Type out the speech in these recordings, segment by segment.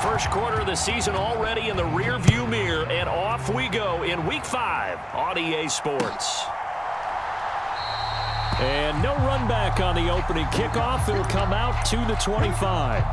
first quarter of the season already in the rearview mirror, and off we go in Week 5 on EA Sports. And no run back on the opening kickoff. It'll come out to the 25.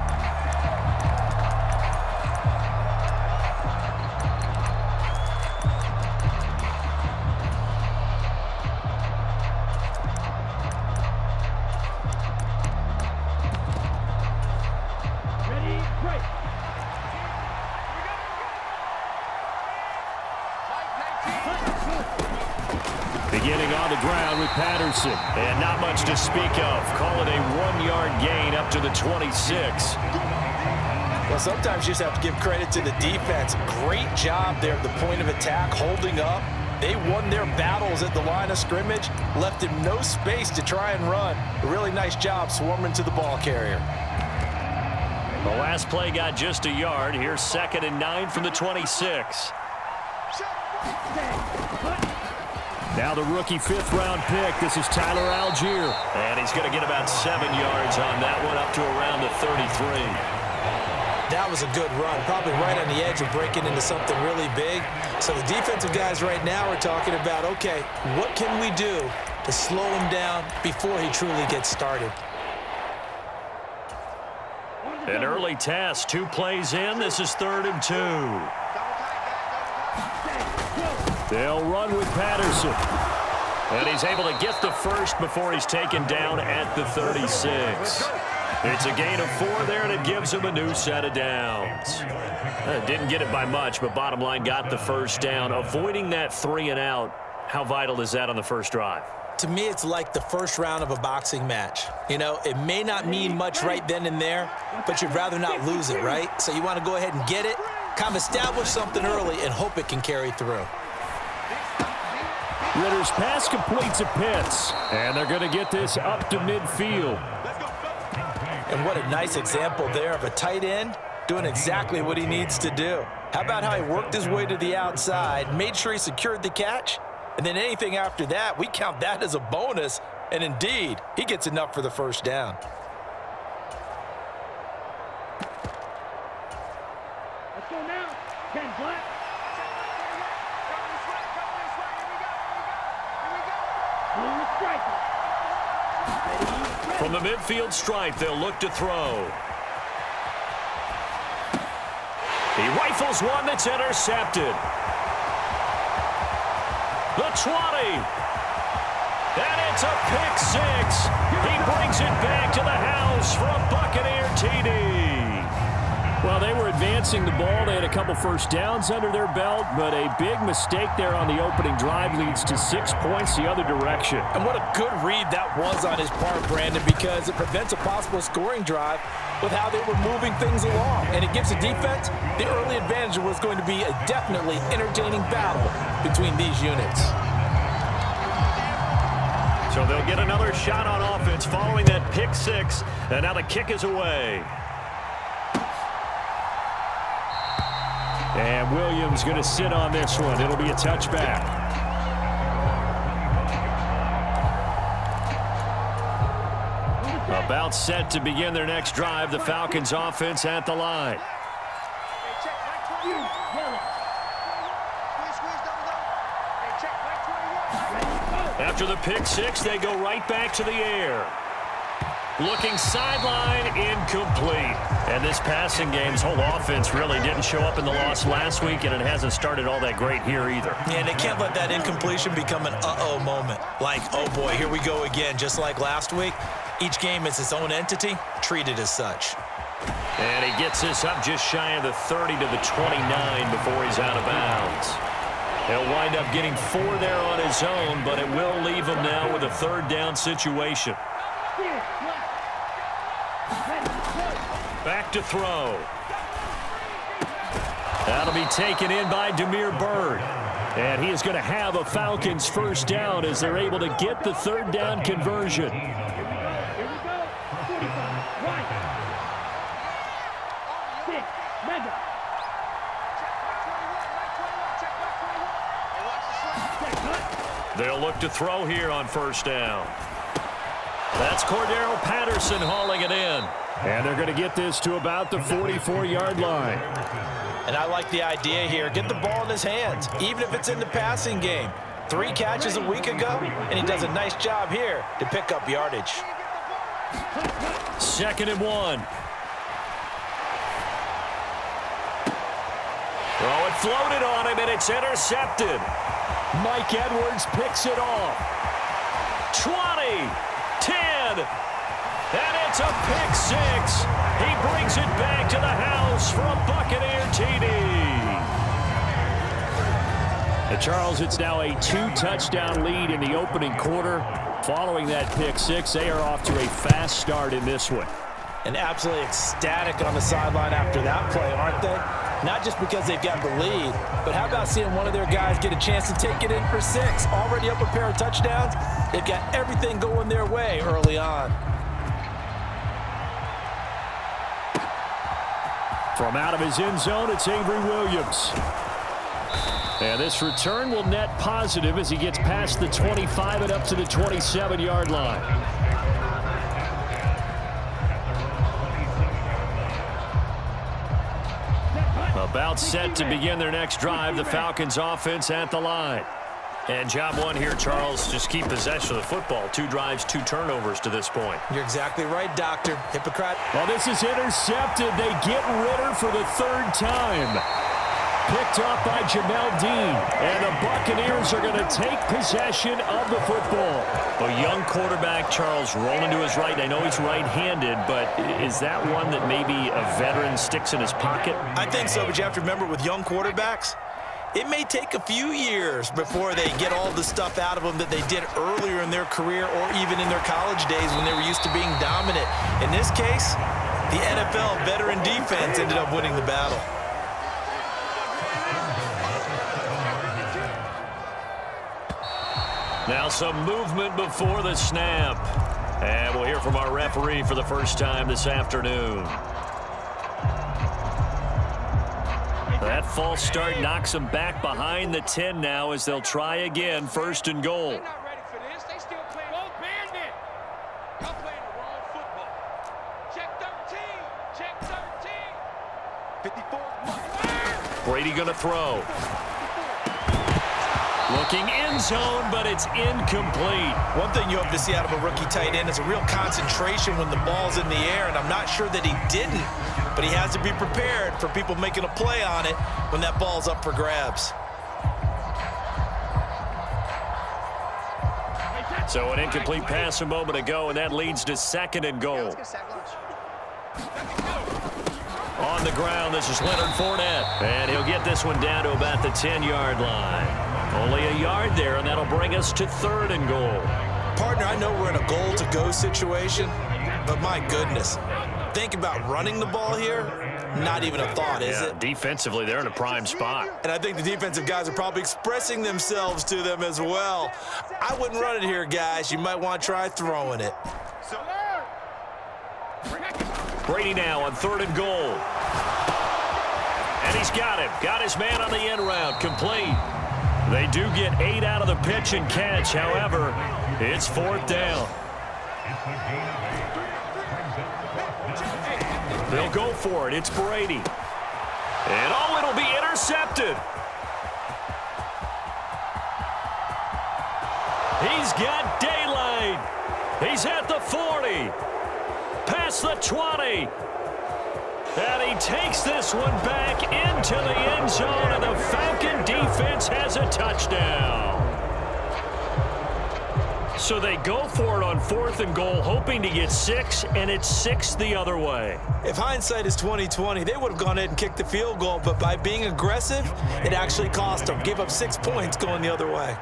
Beginning on the ground with Patterson. And not much to speak of. Call it a 1-yard gain up to the 26. Well, sometimes you just have to give credit to the defense. Great job there at the point of attack, holding up. They won their battles at the line of scrimmage, left him no space to try and run. A really nice job swarming to the ball carrier. The last play got just a yard. Here's 2nd and 9 from the 26. Now the rookie 5th-round pick. This is Tyler Algier. And he's going to get about 7 yards on that one, up to around the 33. That was a good run, probably right on the edge of breaking into something really big. So the defensive guys right now are talking about, okay, what can we do to slow him down before he truly gets started? An early test, 2 plays in. This is 3rd and 2. They'll run with Patterson. And he's able to get the first before he's taken down at the 36. It's a gain of 4 there, and it gives him a new set of downs. Didn't get it by much, but bottom line got the first down. Avoiding that 3 and out, how vital is that on the first drive? To me, it's like the first round of a boxing match. You know, it may not mean much right then and there, but you'd rather not lose it, right? So you want to go ahead and get it, kind of establish something early, and hope it can carry through. Ritter's pass completes at Pitts, and they're going to get this up to midfield. And what a nice example there of a tight end doing exactly what he needs to do. How about how he worked his way to the outside, made sure he secured the catch, and then anything after that, we count that as a bonus, and indeed, he gets enough for the first down. Let's go now. 10 flat. From the midfield stripe, they'll look to throw. He rifles one that's intercepted. The 20. And it's a pick 6. He brings it back to the house for a Buccaneer TD. Well, they were advancing the ball. They had a couple first downs under their belt, but a big mistake there on the opening drive leads to 6 points the other direction. And what a good read that was on his part, Brandon, because it prevents a possible scoring drive with how they were moving things along. And it gives the defense the early advantage. Was going to be a definitely entertaining battle between these units. So they'll get another shot on offense following that pick 6, and now the kick is away. And Williams going to sit on this one. It'll be a touchback. About set to begin their next drive, the Falcons offense at the line. After the pick 6, they go right back to the air. Looking sideline, incomplete. And this passing game's whole offense really didn't show up in the loss last week, and it hasn't started all that great here either. Yeah, and they can't let that incompletion become an uh-oh moment. Like, oh boy, here we go again, just like last week. Each game is its own entity, treated as such. And he gets this up just shy of the 30 to the 29 before he's out of bounds. He'll wind up getting 4 there on his own, but it will leave him now with a 3rd down situation. Back to throw. That'll be taken in by Damiere Byrd. And he is going to have a Falcons first down as they're able to get the 3rd down conversion. They'll look to throw here on first down. That's Cordero Patterson hauling it in. And they're going to get this to about the 44-yard line. And I like the idea here. Get the ball in his hands, even if it's in the passing game. 3 catches a week ago, and he does a nice job here to pick up yardage. 2nd and 1. Oh, it floated on him, and it's intercepted. Mike Edwards picks it off. 20, 10, and it's a pick 6. He brings it back to the house for a Buccaneer TD. Charles, it's now a 2-touchdown lead in the opening quarter. Following that pick 6, they are off to a fast start in this one. And absolutely ecstatic on the sideline after that play, aren't they? Not just because they've got the lead, but how about seeing one of their guys get a chance to take it in for 6? Already up a pair of touchdowns. They've got everything going their way early on. From out of his end zone, it's Avery Williams. And this return will net positive as he gets past the 25 and up to the 27-yard line. About set to begin their next drive, the Falcons offense at the line. And job 1 here, Charles, just keep possession of the football. 2 drives, 2 turnovers to this point. You're exactly right, Doctor. Hypocrite. Well, this is intercepted. They get Ritter for the 3rd time. Picked off by Jamel Dean. And the Buccaneers are going to take possession of the football. A young quarterback, Charles, rolling to his right. I know he's right-handed, but is that one that maybe a veteran sticks in his pocket? I think so, but you have to remember with young quarterbacks, it may take a few years before they get all the stuff out of them that they did earlier in their career or even in their college days when they were used to being dominant. In this case, the NFL veteran defense ended up winning the battle. Now some movement before the snap. And we'll hear from our referee for the first time this afternoon. That false start knocks them back behind the 10 now as they'll try again, 1st and goal. They're not ready for this. They still playing. Go bandit. Y'all playing the wrong football. Check 13. Check 13. 54. Brady going to throw. Looking end zone, but it's incomplete. One thing you hope to see out of a rookie tight end is a real concentration when the ball's in the air, and I'm not sure that he didn't, but he has to be prepared for people making a play on it when that ball's up for grabs. So an incomplete pass a moment ago, and that leads to 2nd and goal. On the ground, this is Leonard Fournette, and he'll get this one down to about the 10-yard line. Only a yard there, and that'll bring us to 3rd and goal. Partner, I know we're in a goal-to-go situation, but my goodness, think about running the ball here, not even a thought, is it? Defensively, they're in a prime spot. And I think the defensive guys are probably expressing themselves to them as well. I wouldn't run it here, guys. You might want to try throwing it. Brady now on 3rd and goal. And he's got him. Got his man on the end route. Complete. They do get 8 out of the pitch and catch. However, it's 4th down. They'll go for it. It's Brady. And oh, it'll be intercepted. He's got daylight. He's at the 40. Past the 20. And he takes this one back into the end zone, and the Falcon defense has a touchdown. So they go for it on 4th and goal, hoping to get 6, and it's 6 the other way. If hindsight is 20/20, they would have gone ahead and kicked the field goal, but by being aggressive, it actually cost them. Gave up 6 points going the other way.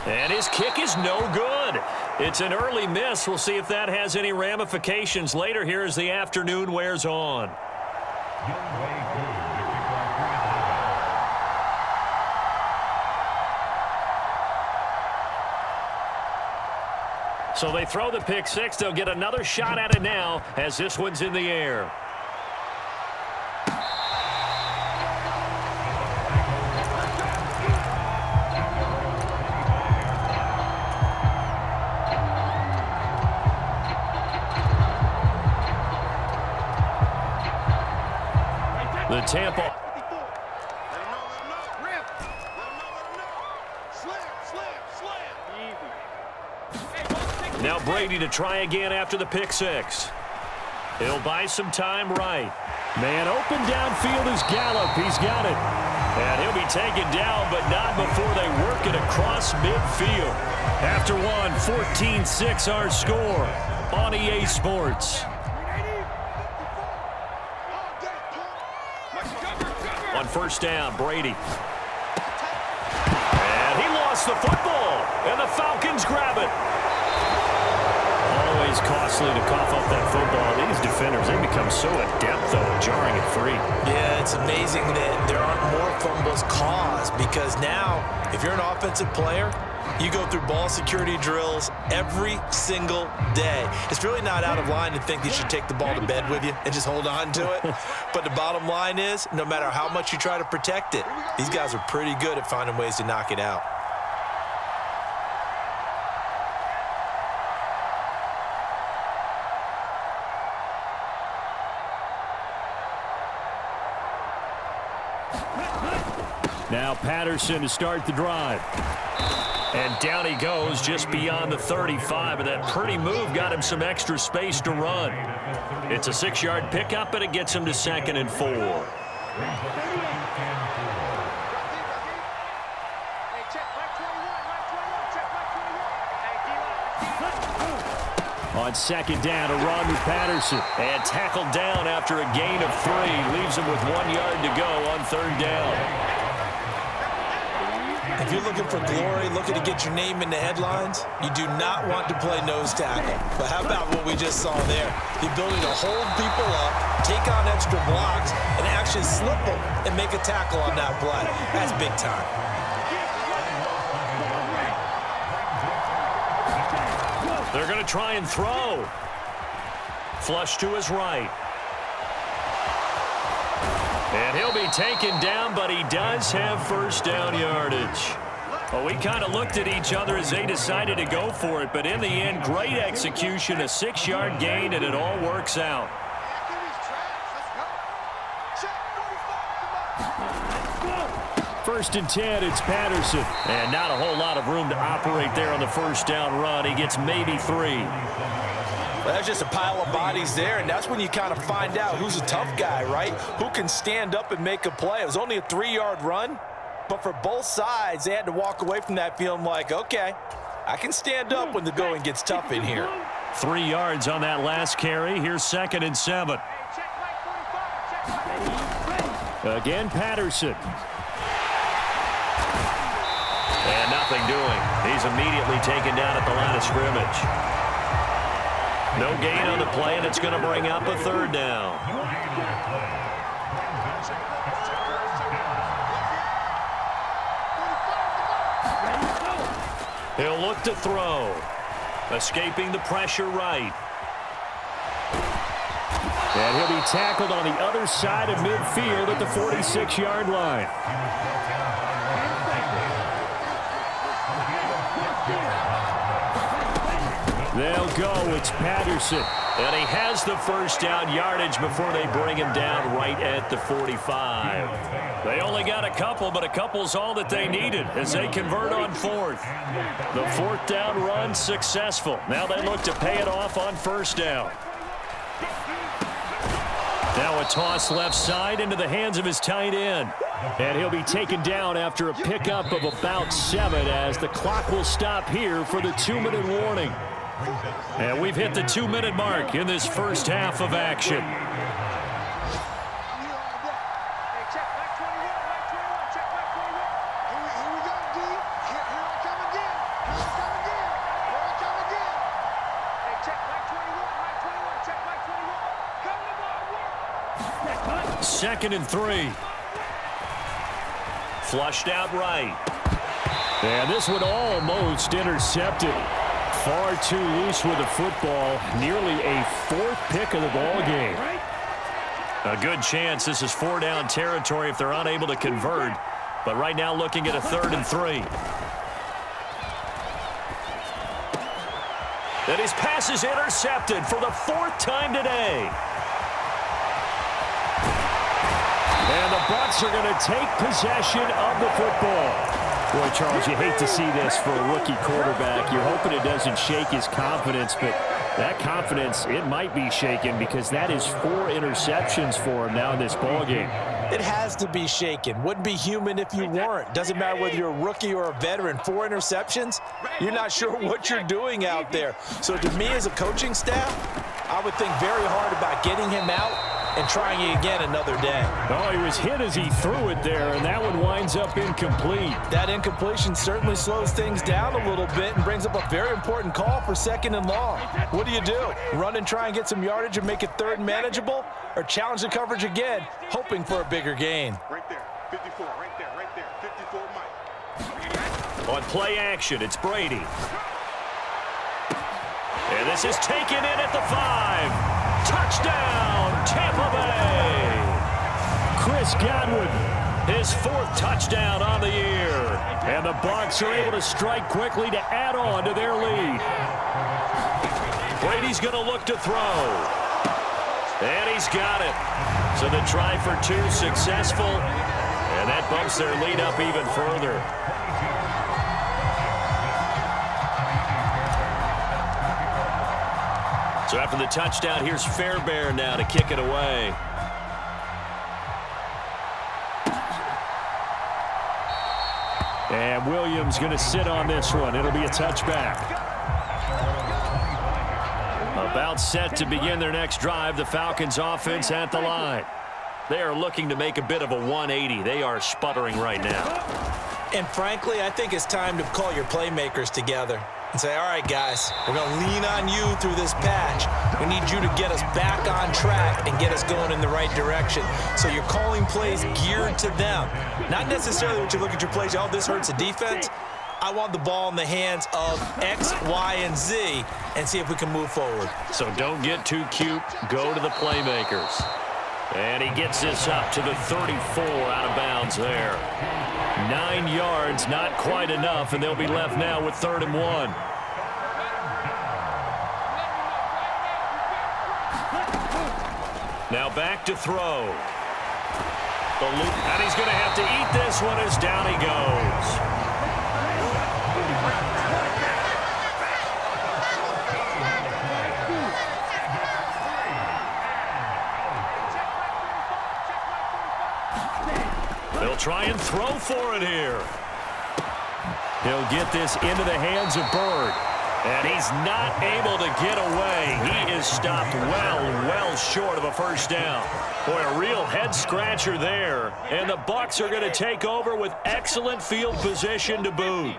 And his kick is no good. It's an early miss. We'll see if that has any ramifications later here as the afternoon wears on. So they throw the pick 6. They'll get another shot at it now as this one's in the air. Tampa. Now Brady to try again after the pick six. He'll buy some time right. Man open downfield is Gallup. He's got it. And he'll be taken down, but not before they work it across midfield. After one, 14-6 our score on EA Sports. On first down, Brady. And he lost the football, and the Falcons grab it. Always costly to cough up that football. These defenders, they become so adept, though, at jarring it free. Yeah, it's amazing that there aren't more fumbles caused because now, if you're an offensive player, you go through ball security drills every single day. It's really not out of line to think you should take the ball to bed with you and just hold on to it. But the bottom line is, no matter how much you try to protect it, these guys are pretty good at finding ways to knock it out. Now Patterson to start the drive. And down he goes just beyond the 35, and that pretty move got him some extra space to run. It's a 6-yard pickup, and it gets him to 2nd and 4. On second down, a run with Patterson. And tackled down after a gain of 3. Leaves him with 1 yard to go on 3rd down. If you're looking for glory, looking to get your name in the headlines, you do not want to play nose tackle. But how about what we just saw there? The ability to hold people up, take on extra blocks, and actually slip them and make a tackle on that play. That's big time. They're going to try and throw. Flush to his right. And he'll be taken down, but he does have first down yardage. Well, we kind of looked at each other as they decided to go for it, but in the end, great execution, a 6-yard gain, and it all works out. First and 10, it's Patterson. And not a whole lot of room to operate there on the first down run. He gets maybe 3. Well, that's just a pile of bodies there, and that's when you kind of find out who's a tough guy, right? Who can stand up and make a play. It was only a 3-yard run, but for both sides, they had to walk away from that feeling like, okay, I can stand up when the going gets tough in here. 3 yards on that last carry. Here's 2nd and 7. Again, Patterson. And nothing doing. He's immediately taken down at the line of scrimmage. No gain on the play, and it's going to bring up a 3rd down. He'll look to throw. Escaping the pressure right. And he'll be tackled on the other side of midfield at the 46-yard line. They'll go. It's Patterson. And he has the first down yardage before they bring him down right at the 45. They only got a couple, but a couple's all that they needed as they convert on 4th. The 4th down run successful. Now they look to pay it off on first down. Now a toss left side into the hands of his tight end. And he'll be taken down after a pickup of about 7 as the clock will stop here for the 2-minute warning. And we've hit the 2-minute mark in this first half of action. Second and 3. Flushed out right. And this one almost intercepted. Far too loose with the football. Nearly a 4th pick of the ball game. A good chance this is 4-down territory if they're unable to convert. But right now looking at a 3rd and 3. And his pass is intercepted for the 4th time today. And the Bucs are going to take possession of the football. Boy, Charles, you hate to see this for a rookie quarterback. You're hoping it doesn't shake his confidence, but that confidence, it might be shaken because that is 4 interceptions for him now in this ballgame. It has to be shaken. Wouldn't be human if you weren't. Doesn't matter whether you're a rookie or a veteran. 4 interceptions, you're not sure what you're doing out there. So to me as a coaching staff, I would think very hard about getting him out and trying it again another day. Oh, he was hit as he threw it there, and that one winds up incomplete. That incompletion certainly slows things down a little bit and brings up a very important call for 2nd and long. What do you do? Run and try and get some yardage and make it 3rd and manageable? Or challenge the coverage again, hoping for a bigger gain? Right there, 54, right there, 54 Mike. On play action, it's Brady. And this is taken in at the 5. Touchdown, Tampa Bay. Chris Godwin. His 4th touchdown on the year. And the Bucs are able to strike quickly to add on to their lead. Brady's going to look to throw. And he's got it. So the try for 2 successful. And that bumps their lead up even further. So after the touchdown, here's Fairbairn now to kick it away. And Williams going to sit on this one. It'll be a touchback. About set to begin their next drive, the Falcons offense at the line. They are looking to make a bit of a 180. They are sputtering right now. And frankly, I think it's time to call your playmakers together and say, all right, guys, we're going to lean on you through this patch. We need you to get us back on track and get us going in the right direction. So you're calling plays geared to them. Not necessarily what you look at your plays, oh, this hurts the defense. I want the ball in the hands of X, Y, and Z and see if we can move forward. So don't get too cute. Go to the playmakers. And he gets this up to the 34 out of bounds there. 9 yards, not quite enough, and they'll be left now with 3rd and 1. Now back to throw. And he's going to have to eat this one as down he goes. They'll try and throw for it here. He'll get this into the hands of Bird. And he's not able to get away. He is stopped well short of a first down. Boy, a real head-scratcher there. And the Bucs are going to take over with excellent field position to boot.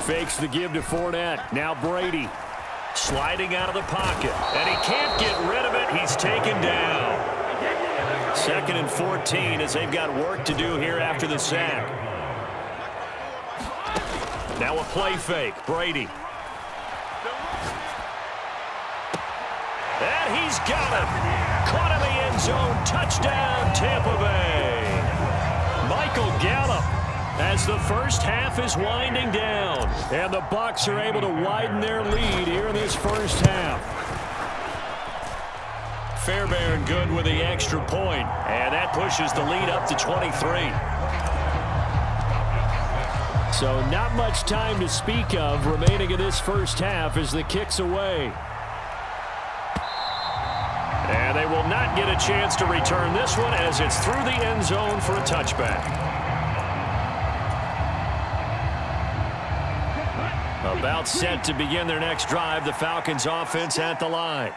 Fakes the give to Fournette. Now Brady. Sliding out of the pocket. And he can't get rid of it. He's taken down. 2nd and 14 as they've got work to do here after the sack. Now a play fake. Brady. And he's got him. Caught in the end zone. Touchdown, Tampa Bay. Michael Gallup as the first half is winding down. And the Bucs are able to widen their lead here in this first half. Fairbairn good with the extra point, and that pushes the lead up to 23. So not much time to speak of remaining in this first half as the kick's away. And they will not get a chance to return this one as it's through the end zone for a touchback. About set to begin their next drive, the Falcons offense at the line.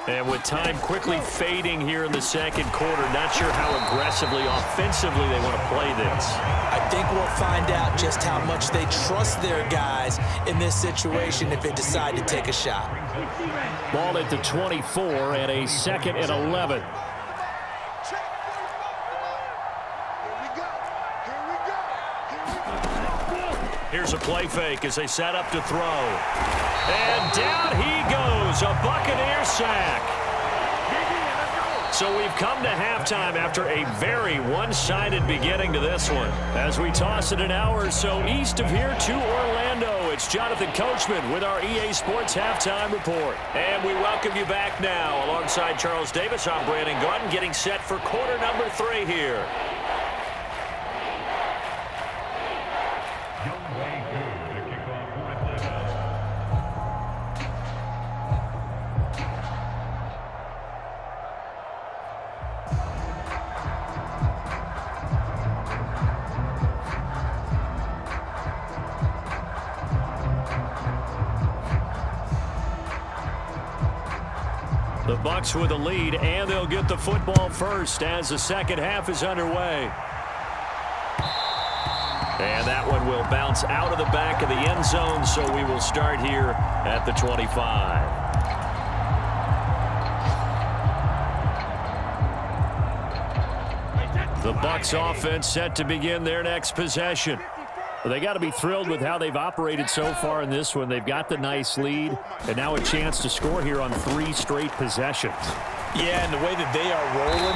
And with time quickly fading here in the second quarter, not sure how aggressively, offensively they want to play this. I think we'll find out just how much they trust their guys in this situation if they decide to take a shot. Ball at the 24 and a 2nd and 11. Here's a play fake as they set up to throw. And down he goes, a Buccaneer sack. So we've come to halftime after a very one-sided beginning to this one. As we toss it an hour or so east of here to Orlando, it's Jonathan Coachman with our EA Sports Halftime Report. And we welcome you back now. Alongside Charles Davis, I'm Brandon Gordon, getting set for quarter number 3 here. The Bucs with a lead, and they'll get the football first as the second half is underway. And that one will bounce out of the back of the end zone, so we will start here at the 25. The Bucs offense set to begin their next possession. Well, they got to be thrilled with how they've operated so far in this one. They've got the nice lead, and now a chance to score here on 3 straight possessions. Yeah, and the way that they are rolling,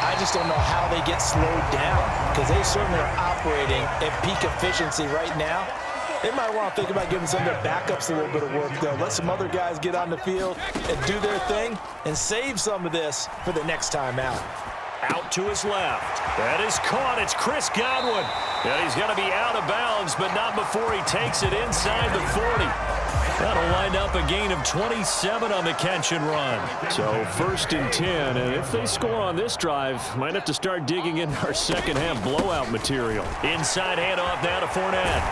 I just don't know how they get slowed down, because they certainly are operating at peak efficiency right now. They might want to think about giving some of their backups a little bit of work, though. Let some other guys get on the field and do their thing and save some of this for the next time out. Out to his left. That is caught. It's Chris Godwin. And he's going to be out of bounds, but not before he takes it inside the 40. That'll wind up a gain of 27 on the catch and run. So 1st and 10, and if they score on this drive, might have to start digging in our second half blowout material. Inside handoff now to Fournette.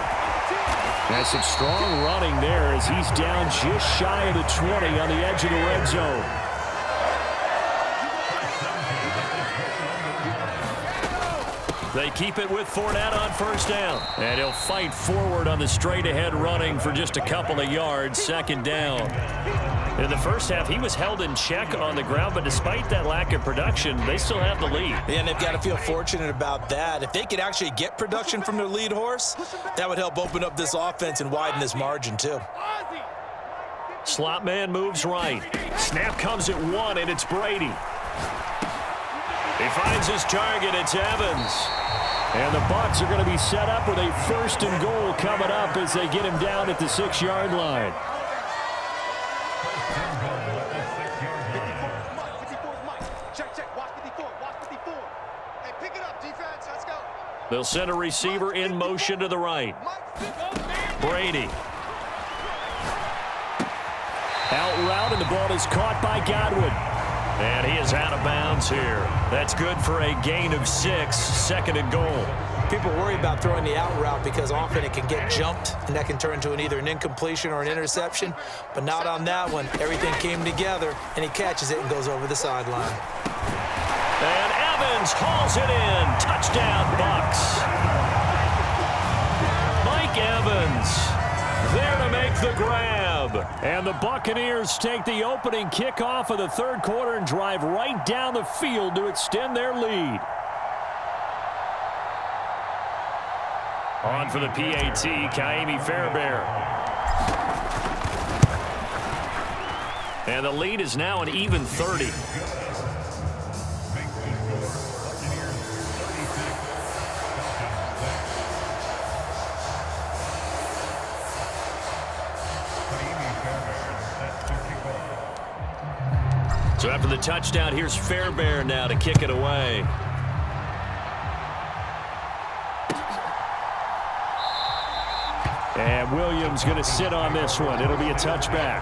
That's some strong running there as he's down just shy of the 20 on the edge of the red zone. They keep it with Fournette on 1st down. And he'll fight forward on the straight-ahead running for just a couple of yards, 2nd down. In the first half, he was held in check on the ground, but despite that lack of production, they still have the lead. And they've got to feel fortunate about that. If they could actually get production from their lead horse, that would help open up this offense and widen this margin, too. Slot man moves right. Snap comes at 1, and it's Brady. He finds his target. It's Evans. And the Bucs are going to be set up with a 1st and goal coming up as they get him down at the 6-yard line. They'll send a receiver in motion to the right. Brady. Out route, and the ball is caught by Godwin. And he is out of bounds here. That's good for a gain of 6, 2nd and goal. People worry about throwing the out route because often it can get jumped, and that can turn into either an incompletion or an interception. But not on that one. Everything came together, and he catches it and goes over the sideline. And Evans hauls it in. Touchdown, Bucs. Mike Evans there to make the grab. And the Buccaneers take the opening kickoff of the 3rd quarter and drive right down the field to extend their lead. On for the PAT, Kaimi Fairbairn. And the lead is now an even 30. So after the touchdown, here's Fairbairn now to kick it away. And Williams going to sit on this one. It'll be a touchback.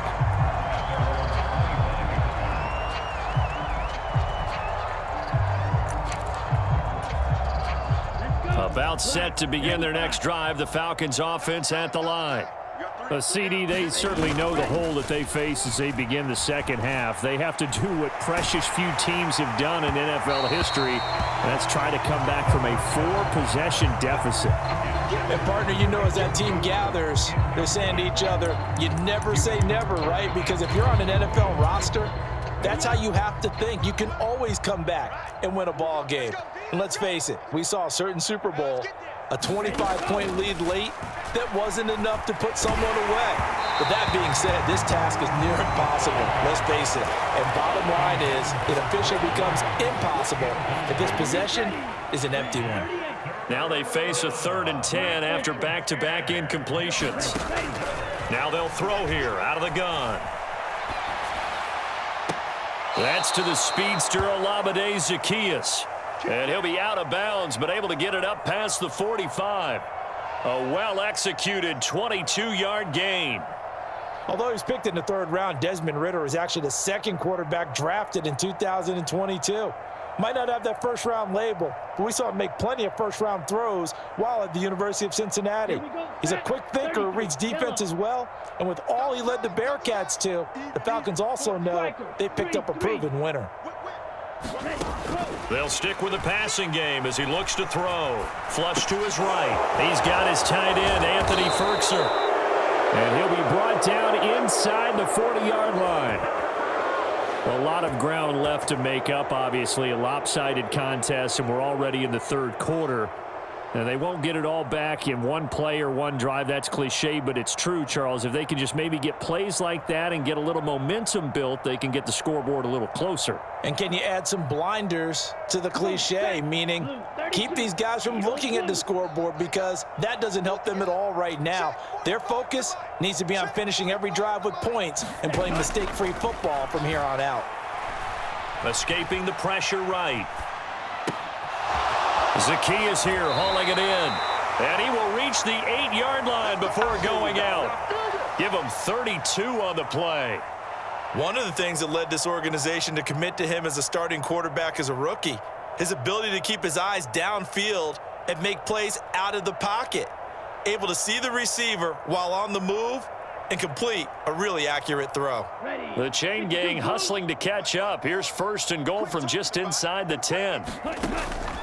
About set to begin their next drive, the Falcons offense at the line. CD, they certainly know the hole that they face as they begin the second half. They have to do what precious few teams have done in NFL history, and that's try to come back from a 4-possession deficit. And, partner, you know, as that team gathers, they're saying to each other, you never say never, right? Because if you're on an NFL roster, that's how you have to think. You can always come back and win a ball game. And let's face it, we saw a certain Super Bowl, a 25-point lead late, that wasn't enough to put someone away. But that being said, this task is near impossible. Let's face it. And bottom line is, it officially becomes impossible if this possession is an empty one. Now they face a 3rd and 10 after back-to-back incompletions. Now they'll throw here out of the gun. That's to the speedster Olamide Zaccheaus. And he'll be out of bounds, but able to get it up past the 45. A well-executed 22-yard gain. Although he's picked in the 3rd round, Desmond Ridder is actually the 2nd quarterback drafted in 2022. Might not have that first-round label, but we saw him make plenty of first-round throws while at the University of Cincinnati. He's a quick thinker who reads defense as well, and with all he led the Bearcats to, the Falcons also know they picked up a proven winner. They'll stick with the passing game as he looks to throw. Flush to his right. He's got his tight end, Anthony Ferkser. And he'll be brought down inside the 40-yard line. A lot of ground left to make up, obviously. A lopsided contest, and we're already in the 3rd quarter. Now, they won't get it all back in one play or one drive. That's cliche, but it's true, Charles. If they can just maybe get plays like that and get a little momentum built, they can get the scoreboard a little closer. And can you add some blinders to the cliche, meaning keep these guys from looking at the scoreboard, because that doesn't help them at all right now. Their focus needs to be on finishing every drive with points and playing mistake-free football from here on out. Escaping the pressure right. Zaccheaus here hauling it in. And he will reach the 8-yard line before going out. Give him 32 on the play. One of the things that led this organization to commit to him as a starting quarterback as a rookie, his ability to keep his eyes downfield and make plays out of the pocket. Able to see the receiver while on the move and complete a really accurate throw. The chain gang hustling to catch up. Here's 1st and goal from just inside the 10.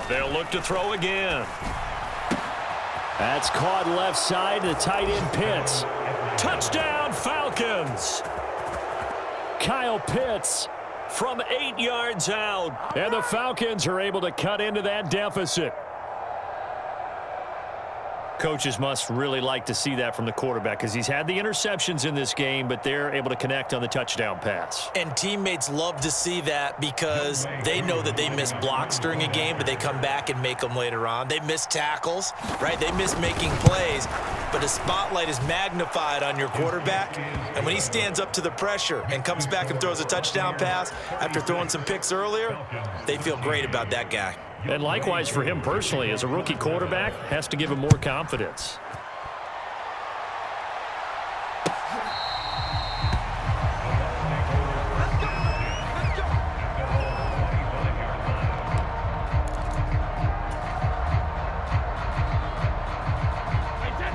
They'll look to throw again. That's caught left side. The tight end Pitts. Touchdown, Falcons. Kyle Pitts From 8 yards out. And the Falcons are able to cut into that deficit. Coaches must really like to see that from the quarterback, because he's had the interceptions in this game, but they're able to connect on the touchdown pass. And teammates love to see that, because they know that they miss blocks during a game, but they come back and make them later on. They miss tackles, right? They miss making plays, but the spotlight is magnified on your quarterback. And when he stands up to the pressure and comes back and throws a touchdown pass after throwing some picks earlier, they feel great about that guy. And likewise for him personally, as a rookie quarterback, has to give him more confidence.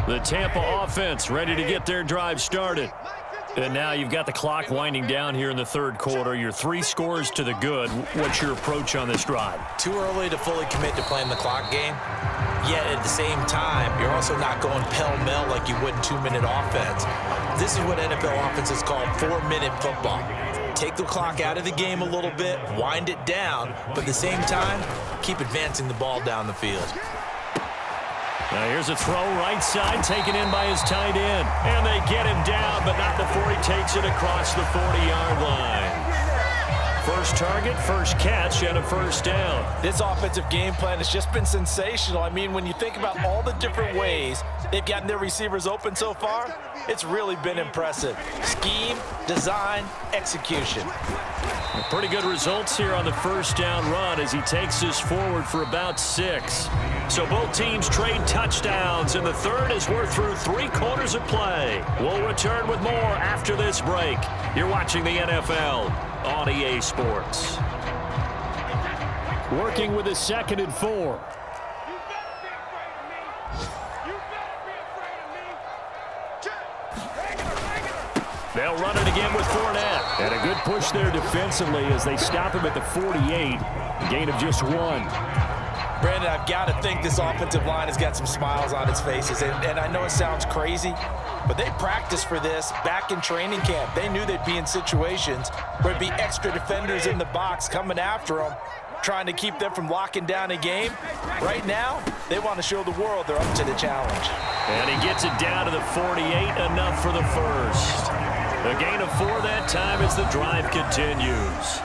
The Tampa offense ready to get their drive started. And now you've got the clock winding down here in the 3rd quarter. You're 3 scores to the good. What's your approach on this drive? Too early to fully commit to playing the clock game. Yet at the same time, you're also not going pell-mell like you would in 2-minute offense. This is what NFL offenses call 4-minute football. Take the clock out of the game a little bit, wind it down, but at the same time, keep advancing the ball down the field. Now here's a throw right side, taken in by his tight end. And they get him down, but not before he takes it across the 40-yard line. First target, first catch, and a first down. This offensive game plan has just been sensational. I mean, when you think about all the different ways they've gotten their receivers open so far, it's really been impressive. Scheme, design, execution. Pretty good results here on the first down run as he takes this forward for about 6. So both teams trade touchdowns in the 3rd as we're through 3 quarters of play. We'll return with more after this break. You're watching the NFL on EA Sports. Working with a 2nd and 4. They'll run it again with Fournette. And a good push there defensively as they stop him at the 48. A gain of just 1. Brandon, I've got to think this offensive line has got some smiles on its faces. And I know it sounds crazy, but they practiced for this back in training camp. They knew they'd be in situations where there'd be extra defenders in the box coming after them, trying to keep them from locking down a game. Right now, they want to show the world they're up to the challenge. And he gets it down to the 48, enough for the first. A gain of 4 that time as the drive continues.